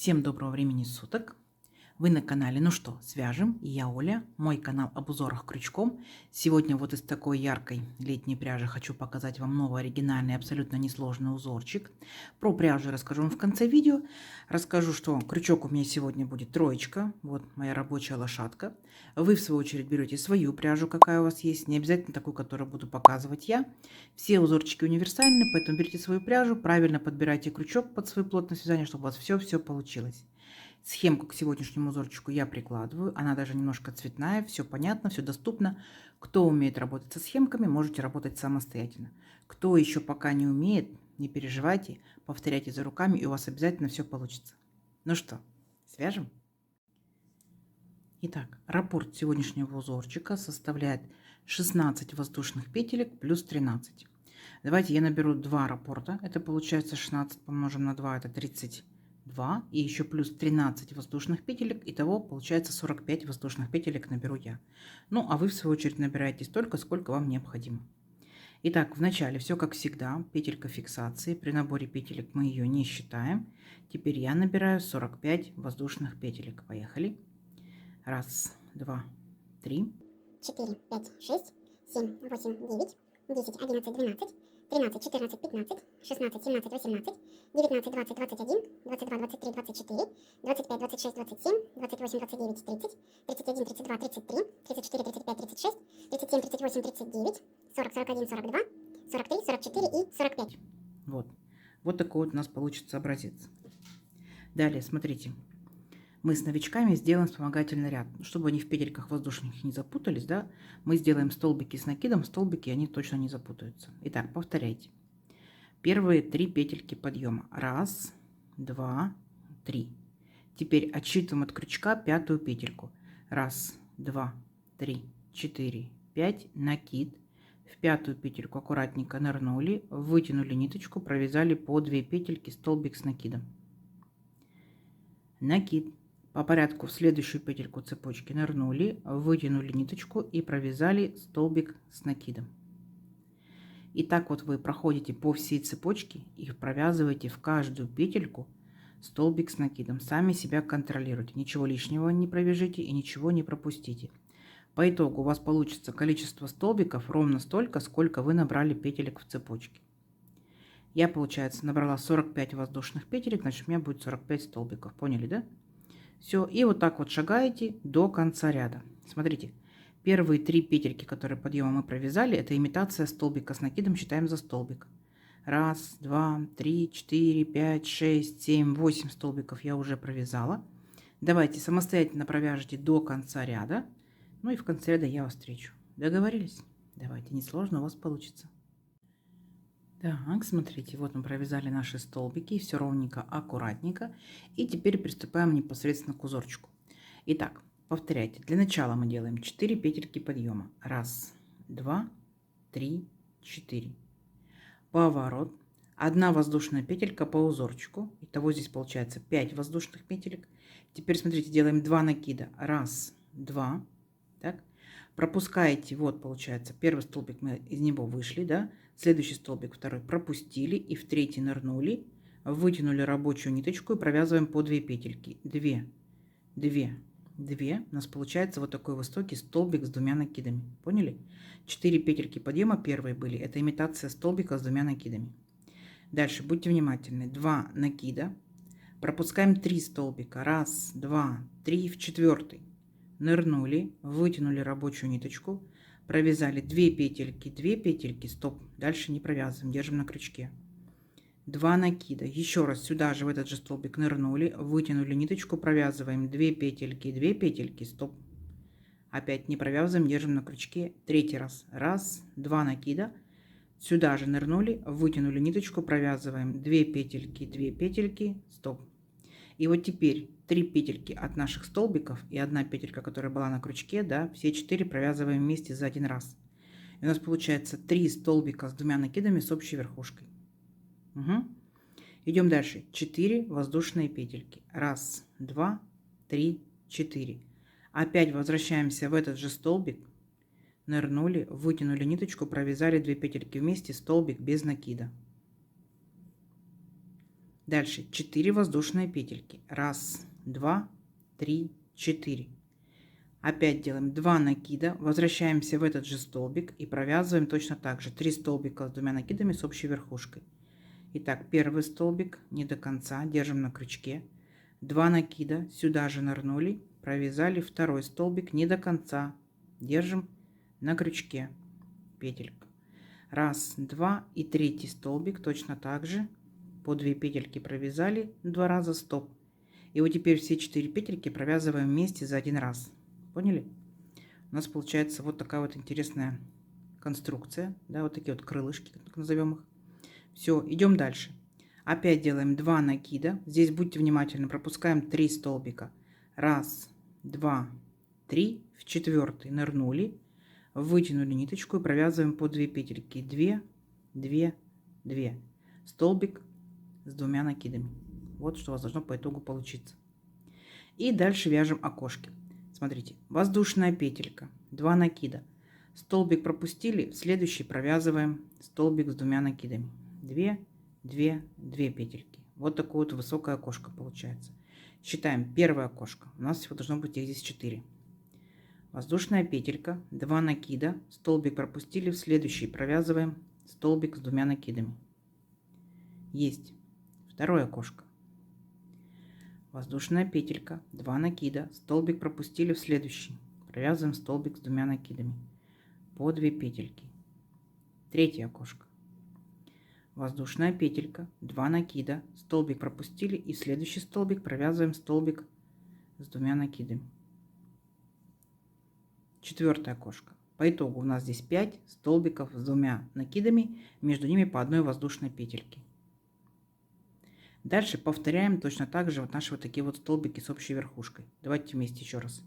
Всем доброго времени суток! Вы на канале «Ну что, свяжем?» И я Оля, мой канал об узорах крючком. Сегодня вот из такой яркой летней пряжи хочу показать вам новый оригинальный, абсолютно несложный узорчик. Про пряжу расскажу вам в конце видео. Расскажу, что крючок у меня сегодня будет троечка. Вот моя рабочая лошадка. Вы в свою очередь берете свою пряжу, какая у вас есть. Не обязательно такую, которую буду показывать я. Все узорчики универсальны, поэтому берите свою пряжу, правильно подбирайте крючок под свою плотность вязания, чтобы у вас все получилось. Схемку к сегодняшнему узорчику я прикладываю. Она даже немножко цветная. Все понятно, все доступно. Кто умеет работать со схемками, можете работать самостоятельно. Кто еще пока не умеет, не переживайте. Повторяйте за руками, и у вас обязательно все получится. Ну что, свяжем? Итак, раппорт сегодняшнего узорчика составляет 16 воздушных петелек плюс 13. Давайте я наберу 2 раппорта. Это получается 16 помножим на 2, это 32. И еще плюс 13 воздушных петелек. Итого получается 45 воздушных петелек наберу я. Ну, а вы в свою очередь набираете столько, сколько вам необходимо. Итак, в начале все как всегда. Петелька фиксации. При наборе петелек мы ее не считаем. Теперь я набираю 45 воздушных петелек. Поехали. Раз, два, три. 4, 5, 6, 7, 8, 9, 10, 11, 12, 13, 14, 15, 16, 17, 18, 19, 20, 21, 22, 23, 24, 25, 26, 27, 28, 29, 30, 31, 32, 33, 34, 35, 36, 37, 38, 39, 40, 41, 42, 43, 44 и 45. Вот такой вот у нас получится образец. Далее, смотрите. Мы с новичками сделаем вспомогательный ряд, чтобы они в петельках воздушных не запутались, да, мы сделаем столбики с накидом, столбики они точно не запутаются. Итак, повторяйте. Первые 3 петельки подъема. Раз, два, три. Теперь отсчитываем от крючка 5-ю петельку. Раз, два, три, 4, 5, накид. В 5-ю петельку аккуратненько нырнули, вытянули ниточку, провязали по 2 петельки, столбик с накидом. Накид. По порядку в следующую петельку цепочки нырнули, вытянули ниточку и провязали столбик с накидом. И так вот вы проходите по всей цепочке и провязываете в каждую петельку столбик с накидом. Сами себя контролируйте. Ничего лишнего не провяжите и ничего не пропустите. По итогу у вас получится количество столбиков ровно столько, сколько вы набрали петелек в цепочке. Я, получается, набрала 45 воздушных петелек, значит у меня будет 45 столбиков. Поняли, да? Все, и вот так вот шагаете до конца ряда. Смотрите, первые 3 петельки, которые подъема мы провязали, это имитация столбика с накидом, считаем за столбик. Раз, два, три, 4, 5, 6, 7, 8 столбиков я уже провязала. Давайте самостоятельно провяжите до конца ряда. Ну и в конце ряда я вас встречу. Договорились? Давайте, несложно у вас получится. Так, смотрите, вот мы провязали наши столбики, все ровненько, аккуратненько. И теперь приступаем непосредственно к узорчику. Итак, повторяйте. Для начала мы делаем 4 петельки подъема. Раз, два, три, 4. Поворот. 1 воздушная петелька по узорчику. Итого здесь получается 5 воздушных петелек. Теперь смотрите, делаем 2 накида. Раз, два. Так. Пропускаете, вот получается, первый столбик мы из него вышли, да, следующий столбик, второй пропустили и в третий нырнули, вытянули рабочую ниточку и провязываем по 2 петельки. 2, 2, 2. У нас получается вот такой высокий столбик с 2 накидами. Поняли? 4 петельки подъема первые были, это имитация столбика с 2 накидами. Дальше будьте внимательны. 2 накида, пропускаем 3 столбика. Раз, два, 3 в 4. Нырнули, вытянули рабочую ниточку, провязали 2 петельки, стоп, дальше не провязываем, держим на крючке. 2 накида, еще раз сюда же в этот же столбик нырнули, вытянули ниточку, провязываем 2 петельки, стоп, опять не провязываем, держим на крючке. Третий раз, раз, 2 накида, сюда же нырнули, вытянули ниточку, провязываем 2 петельки, стоп. И вот теперь 3 петельки от наших столбиков и 1 петелька, которая была на крючке, да, все 4 провязываем вместе за один раз. И у нас получается 3 столбика с 2 накидами с общей верхушкой. Угу. Идем дальше. 4 воздушные петельки. Раз, два, 3, 4. Опять возвращаемся в этот же столбик. Нырнули, вытянули ниточку, провязали 2 петельки вместе, столбик без накида. Дальше 4 воздушные петельки. 1, 2, 3, 4. Опять делаем 2 накида, возвращаемся в этот же столбик и провязываем точно так же 3 столбика с 2 накидами с общей верхушкой. Итак, первый столбик не до конца, держим на крючке, 2 накида, сюда же нырнули, провязали второй столбик не до конца, держим на крючке, петелька. 1, 2 и третий столбик точно так же, по 2 петельки провязали 2 раза, стоп. И вот теперь все 4 петельки провязываем вместе за 1 раз. Поняли? У нас получается вот такая вот интересная конструкция, да, вот такие вот крылышки, так назовем их. Все, идем дальше. Опять делаем 2 накида. Здесь будьте внимательны, пропускаем 3 столбика. 1, 2, 3, в четвертый нырнули, вытянули ниточку и провязываем по 2 петельки. 2, 2, 2. Столбик с 2 накидами. Вот что у вас должно по итогу получиться. И дальше вяжем окошки. Смотрите, воздушная петелька, 2 накида. Столбик пропустили, в следующий провязываем столбик с 2 накидами. 2, 2, 2 петельки. Вот такое вот высокое окошко получается. Считаем первое окошко. У нас всего должно быть их здесь 4. Воздушная петелька, 2 накида. Столбик пропустили, в следующий провязываем столбик с 2 накидами. Есть. Второе окошко. Воздушная петелька, 2 накида, столбик пропустили, в следующий провязываем столбик с 2 накидами по 2 петельки. Третье окошко. Воздушная петелька, 2 накида, столбик пропустили и в следующий столбик провязываем столбик с 2 накидами. Четвертое окошко. По итогу у нас здесь 5 столбиков с 2 накидами, между ними по одной воздушной петельке. Дальше повторяем точно так же вот наши вот такие вот столбики с общей верхушкой. Давайте вместе еще раз.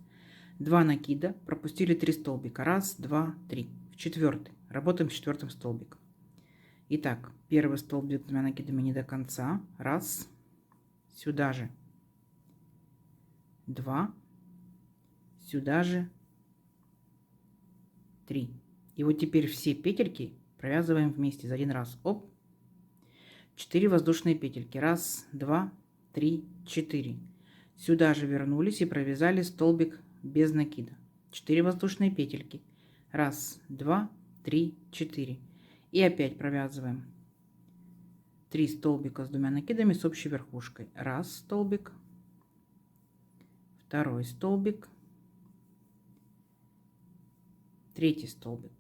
2 накида, пропустили 3 столбика. 1, 2, 3. В четвертый. Работаем с четвертым столбиком. Итак, первый столбик с 2 накидами не до конца. 1, сюда же 2, сюда же 3. И вот теперь все петельки провязываем вместе за 1 раз. Оп. 4 воздушные петельки. 1, 2, 3, 4. Сюда же вернулись и провязали столбик без накида. 4 воздушные петельки. 1, 2, 3, 4. И опять провязываем 3 столбика с 2 накидами с общей верхушкой. 1 столбик, 2 столбик, 3 столбик.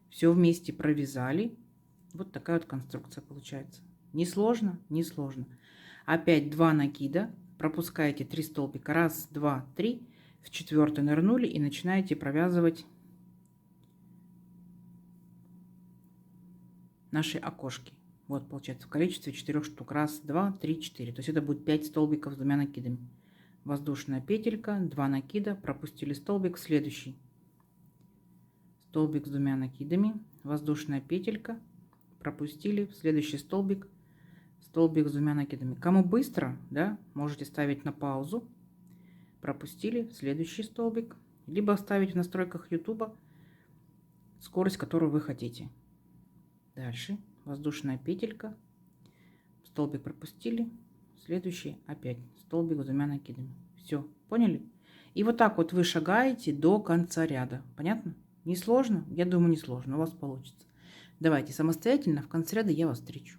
Все вместе провязали. Вот такая вот конструкция получается. Не сложно, не сложно. Опять 2 накида, пропускаете 3 столбика. 1, 2, 3. В четвертый нырнули и начинаете провязывать наши окошки. Вот получается в количестве 4 штук. 1, 2, 3, 4. То есть это будет 5 столбиков с 2 накидами. Воздушная петелька, 2 накида, пропустили столбик, следующий. Столбик с 2 накидами, воздушная петелька, пропустили, в следующий столбик, столбик с 2 накидами. Кому быстро, да, можете ставить на паузу, пропустили, в следующий столбик, либо ставить в настройках YouTube скорость, которую вы хотите. Дальше воздушная петелька, столбик пропустили, следующий опять столбик с 2 накидами. Все, поняли? И вот так вот вы шагаете до конца ряда. Понятно? Не сложно? Я думаю, не сложно. У вас получится. Давайте самостоятельно, в конце ряда я вас встречу.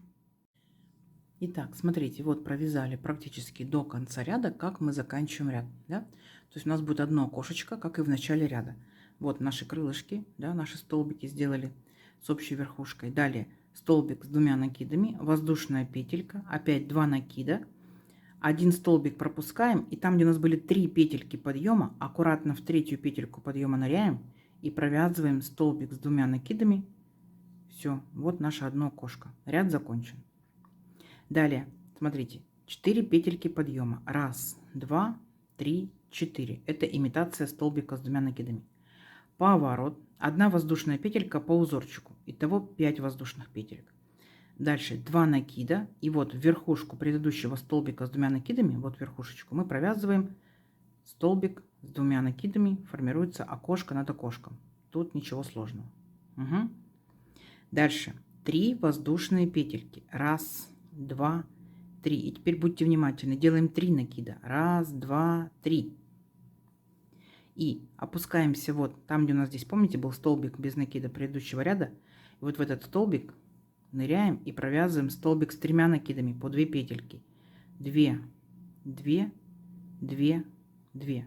Итак, смотрите, вот провязали практически до конца ряда, как мы заканчиваем ряд. Да? То есть у нас будет одно окошечко, как и в начале ряда. Вот наши крылышки, да, наши столбики сделали с общей верхушкой. Далее столбик с 2 накидами, воздушная петелька, опять 2 накида. Один столбик пропускаем, и там, где у нас были 3 петельки подъема, аккуратно в третью петельку подъема ныряем и провязываем столбик с 2 накидами. Все, вот наше одно окошко. Ряд закончен. Далее, смотрите, 4 петельки подъема. 1, 2, 3, 4. Это имитация столбика с 2 накидами. Поворот. 1 воздушная петелька по узорчику. Итого 5 воздушных петелек. Дальше 2 накида. И вот в верхушку предыдущего столбика с 2 накидами, вот верхушечку, мы провязываем столбик с 2 накидами. Формируется окошко над окошком. Тут ничего сложного. Угу. Дальше 3 воздушные петельки. 1, 2, 3. И теперь будьте внимательны. Делаем 3 накида. 1, 2, 3. И опускаемся вот там, где у нас здесь, помните, был столбик без накида предыдущего ряда. И вот в этот столбик ныряем и провязываем столбик с 3 накидами по 2 петельки. 2, 2, 2, 2.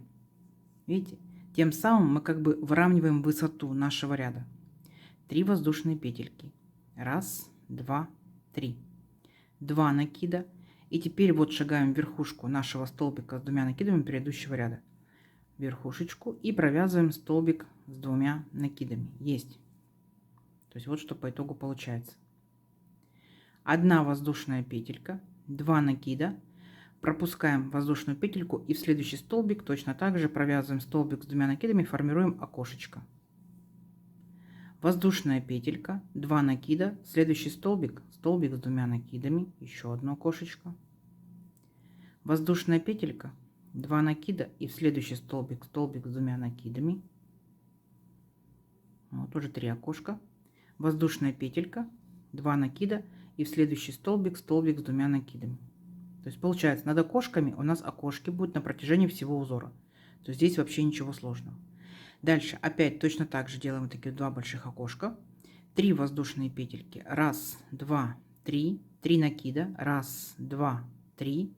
Видите? Тем самым мы как бы выравниваем высоту нашего ряда. 3 воздушные петельки. 1, 2, 3. 2 накида. И теперь вот шагаем в верхушку нашего столбика с 2 накидами предыдущего ряда. Верхушечку и провязываем столбик с 2 накидами. Есть. То есть вот что по итогу получается. 1 воздушная петелька, 2 накида. Пропускаем воздушную петельку и в следующий столбик точно так же провязываем столбик с 2 накидами, формируем окошечко. Воздушная петелька, 2 накида, следующий столбик, столбик с 2 накидами, еще одно окошечко. Воздушная петелька, 2 накида и в следующий столбик, столбик с 2 накидами. Вот уже 3 окошка. Воздушная петелька, 2 накида и в следующий столбик, столбик с 2 накидами. То есть получается, над окошками у нас окошки будут на протяжении всего узора. То есть здесь вообще ничего сложного. Дальше опять точно так же делаем такие 2 больших окошка. 3 воздушные петельки. 1, 2, 3. 3 накида. 1, 2, 3.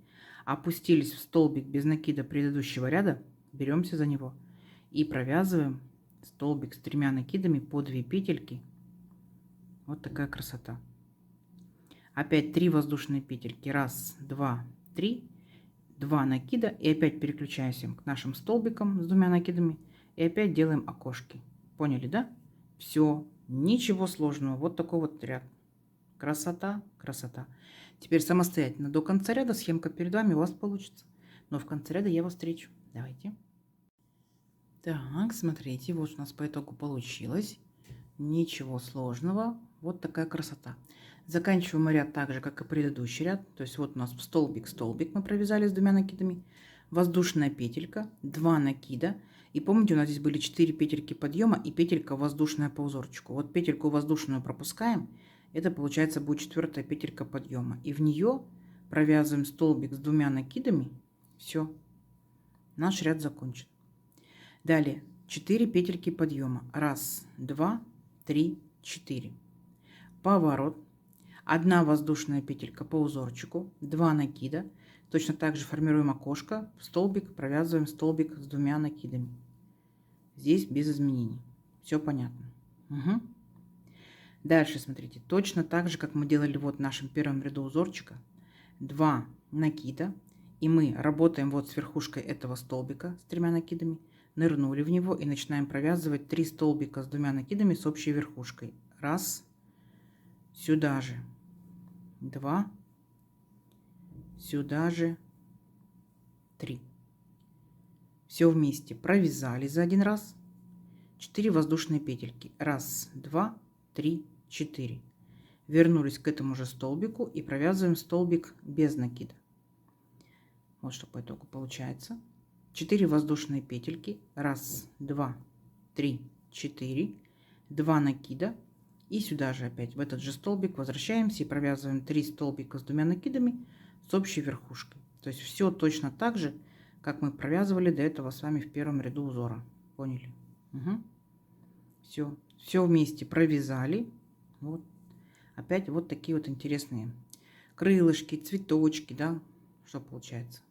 Опустились в столбик без накида предыдущего ряда. Беремся за него и провязываем столбик с 3 накидами по 2 петельки. Вот такая красота. Опять 3 воздушные петельки. 1, 2, 3. 2 накида. И опять переключаемся к нашим столбикам с 2 накидами. И опять делаем окошки. Поняли, да? Все. Ничего сложного. Вот такой вот ряд. Красота, красота. Теперь самостоятельно до конца ряда схемка перед вами у вас получится. Но в конце ряда я вас встречу. Давайте. Так, смотрите, вот у нас по итогу получилось. Ничего сложного. Вот такая красота. Заканчиваем ряд так же, как и предыдущий ряд. То есть вот у нас столбик, столбик мы провязали с 2 накидами. Воздушная петелька, 2 накида. И помните, у нас здесь были 4 петельки подъема и петелька воздушная по узорчику. Вот петельку воздушную пропускаем. Это получается будет 4-я петелька подъема. И в нее провязываем столбик с 2 накидами. Все. Наш ряд закончен. Далее 4 петельки подъема. 1, 2, 3, 4. Поворот. 1 воздушная петелька по узорчику. 2 накида. Точно так же формируем окошко. Столбик, провязываем столбик с 2 накидами. Здесь без изменений. Все понятно. Угу. Дальше смотрите. Точно так же, как мы делали вот в нашем первом ряду узорчика. 2 накида. И мы работаем вот с верхушкой этого столбика с 3 накидами. Нырнули в него и начинаем провязывать 3 столбика с 2 накидами с общей верхушкой. 1. Сюда же. 2. Сюда же. 3. Все вместе провязали за один раз. 4 воздушные петельки. 1, 2, 3, 4. Вернулись к этому же столбику и провязываем столбик без накида. Вот что по итогу получается. 4 воздушные петельки. 1, 2, 3, 4. 2 накида. И сюда же опять в этот же столбик возвращаемся и провязываем 3 столбика с 2 накидами с общей верхушкой. То есть все точно так же, как мы провязывали до этого с вами в первом ряду узора. Поняли? Угу. Все вместе провязали. Вот. Опять вот такие вот интересные крылышки, цветочки, да, что получается.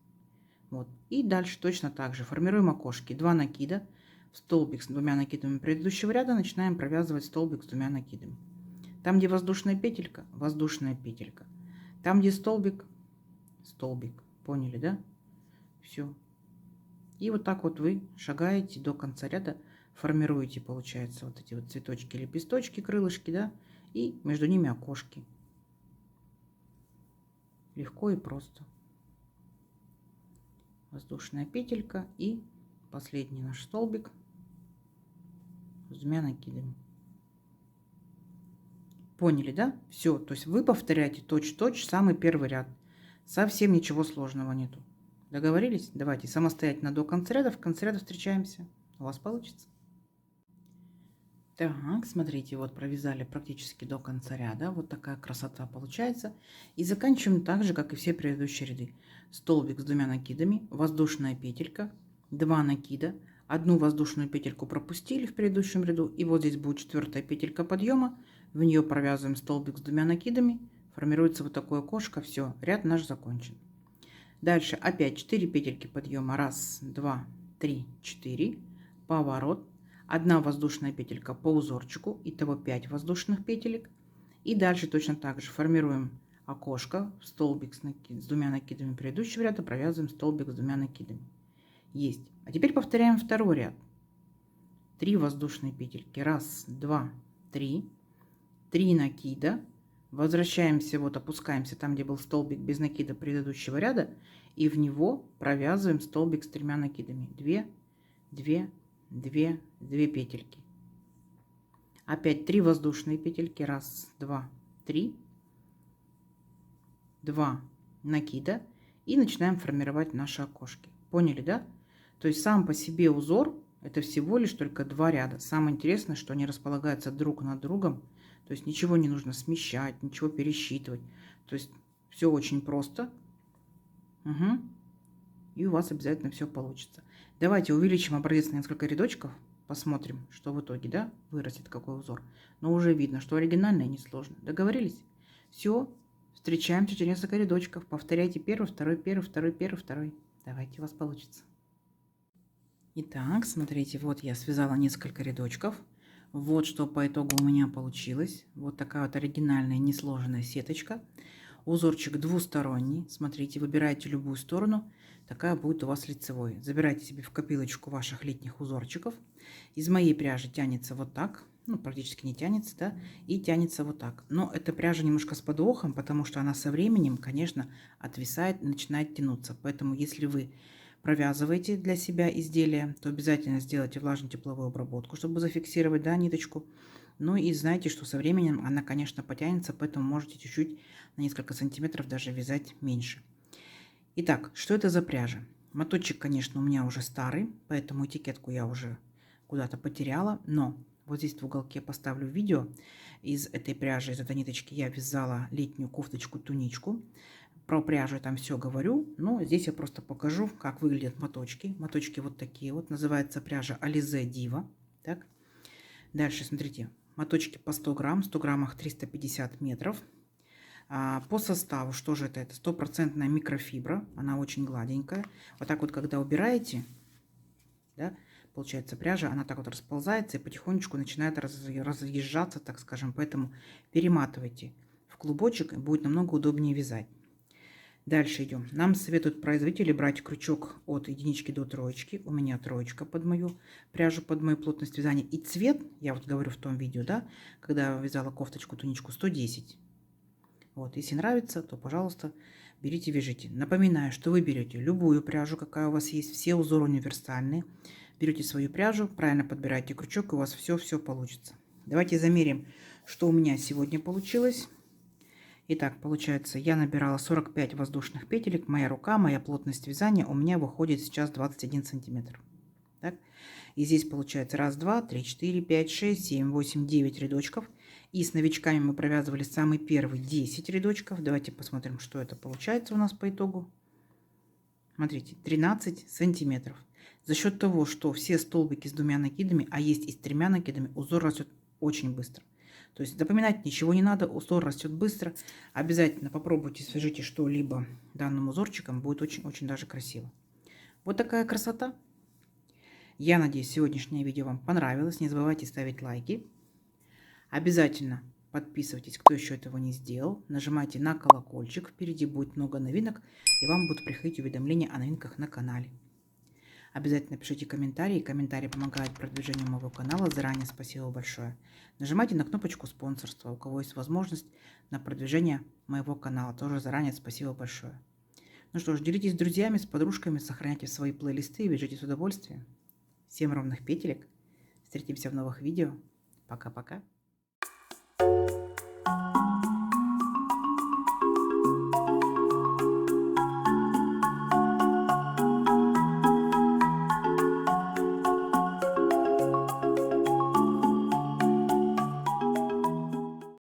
Вот. И дальше точно так же формируем окошки. 2 накида. В столбик с 2 накидами предыдущего ряда начинаем провязывать столбик с 2 накидами. Там, где воздушная петелька, воздушная петелька. Там, где столбик, столбик. Поняли, да? Все. И вот так вот вы шагаете до конца ряда, формируете, получается, вот эти вот цветочки, лепесточки, крылышки, да, и между ними окошки. Легко и просто. Воздушная петелька и последний наш столбик с 2 накидами. Поняли, да? Все. То есть вы повторяете точь-в-точь самый первый ряд. Совсем ничего сложного нету. Договорились? Давайте самостоятельно до конца ряда. В конце ряда встречаемся. У вас получится. Так, смотрите, вот провязали практически до конца ряда. Вот такая красота получается. И заканчиваем так же, как и все предыдущие ряды. Столбик с 2 накидами, воздушная петелька, 2 накида, одну воздушную петельку пропустили в предыдущем ряду. И вот здесь будет 4-я петелька подъема. В нее провязываем столбик с 2 накидами. Формируется вот такое окошко. Все, ряд наш закончен. Дальше опять 4 петельки подъема. 1, 2, 3, 4. Поворот. 1 воздушная петелька по узорчику, итого 5 воздушных петелек. И дальше точно так же формируем окошко, столбик с 2 накидами предыдущего ряда, провязываем столбик с 2 накидами. Есть. А теперь повторяем второй ряд. 3 воздушные петельки. 1, 2, 3. 3 накида. Возвращаемся, вот опускаемся там, где был столбик без накида предыдущего ряда, и в него провязываем столбик с 3 накидами. 2, 2, 2, 2 петельки. Опять 3 воздушные петельки. 1, 2, 3. 2 накида. И начинаем формировать наши окошки. Поняли, да? То есть сам по себе узор это всего лишь только 2 ряда. Самое интересное, что они располагаются друг над другом. То есть ничего не нужно смещать, ничего пересчитывать. То есть все очень просто. Угу. И у вас обязательно все получится. Давайте увеличим образец на несколько рядочков. Посмотрим, что в итоге, да, вырастет какой узор. Но уже видно, что оригинально и несложно. Договорились? Все. Встречаемся через несколько рядочков. Повторяйте первый, второй, первый, второй, первый, второй. Давайте, у вас получится. Итак, смотрите, вот я связала несколько рядочков. Вот что по итогу у меня получилось. Вот такая вот оригинальная несложная сеточка. Узорчик двусторонний. Смотрите, выбирайте любую сторону. Такая будет у вас лицевой. Забирайте себе в копилочку ваших летних узорчиков. Из моей пряжи тянется вот так. Ну, практически не тянется, да. И тянется вот так. Но эта пряжа немножко с подвохом, потому что она со временем, конечно, отвисает и начинает тянуться. Поэтому, если вы провязываете для себя изделие, то обязательно сделайте влажно-тепловую обработку, чтобы зафиксировать, да, ниточку. Ну и знаете, что со временем она, конечно, потянется, поэтому можете чуть-чуть на несколько сантиметров даже вязать меньше. Итак, что это за пряжа? Моточек, конечно, у меня уже старый, поэтому этикетку я уже куда-то потеряла, но вот здесь в уголке поставлю видео. Из этой пряжи, из этой ниточки я вязала летнюю кофточку-туничку. Про пряжу я там все говорю, но здесь я просто покажу, как выглядят моточки. Моточки вот такие вот, называется пряжа Alize Diva. Так. Дальше, смотрите, моточки по 100 грамм, в 100 граммах 350 метров. По составу, что же это? Это 100% микрофибра, она очень гладенькая. Вот так вот, когда убираете, да, получается пряжа, она так вот расползается и потихонечку начинает разъезжаться, так скажем. Поэтому перематывайте в клубочек, и будет намного удобнее вязать. Дальше идем. Нам советуют производители брать крючок от единички до троечки. У меня троечка под мою пряжу, под мою плотность вязания. И цвет, я вот говорю в том видео, да, когда вязала кофточку, туничку, 110. Вот, если нравится, то, пожалуйста, берите, вяжите. Напоминаю, что вы берете любую пряжу, какая у вас есть. Все узоры универсальные. Берете свою пряжу, правильно подбираете крючок, и у вас все получится. Давайте замерим, что у меня сегодня получилось. Итак, получается, я набирала 45 воздушных петелек. Моя рука, моя плотность вязания у меня выходит сейчас 21 сантиметр. Так? И здесь получается 1, 2, 3, 4, 5, 6, 7, 8, 9 рядочков. И с новичками мы провязывали самый первый 10 рядочков. Давайте посмотрим, что это получается у нас по итогу. Смотрите, 13 сантиметров. За счет того, что все столбики с 2 накидами, а есть и с 3 накидами, узор растет очень быстро. То есть запоминать ничего не надо, узор растет быстро. Обязательно попробуйте, свяжите что-либо данным узорчиком, будет очень-очень даже красиво. Вот такая красота. Я надеюсь, сегодняшнее видео вам понравилось. Не забывайте ставить лайки. Обязательно подписывайтесь, кто еще этого не сделал. Нажимайте на колокольчик, впереди будет много новинок, и вам будут приходить уведомления о новинках на канале. Обязательно пишите комментарии. Комментарии помогают продвижению моего канала. Заранее спасибо большое. Нажимайте на кнопочку спонсорства. У кого есть возможность на продвижение моего канала. Тоже заранее спасибо большое. Ну что ж, делитесь с друзьями, с подружками, сохраняйте свои плейлисты и вяжите с удовольствием. Всем ровных петелек. Встретимся в новых видео. Пока-пока.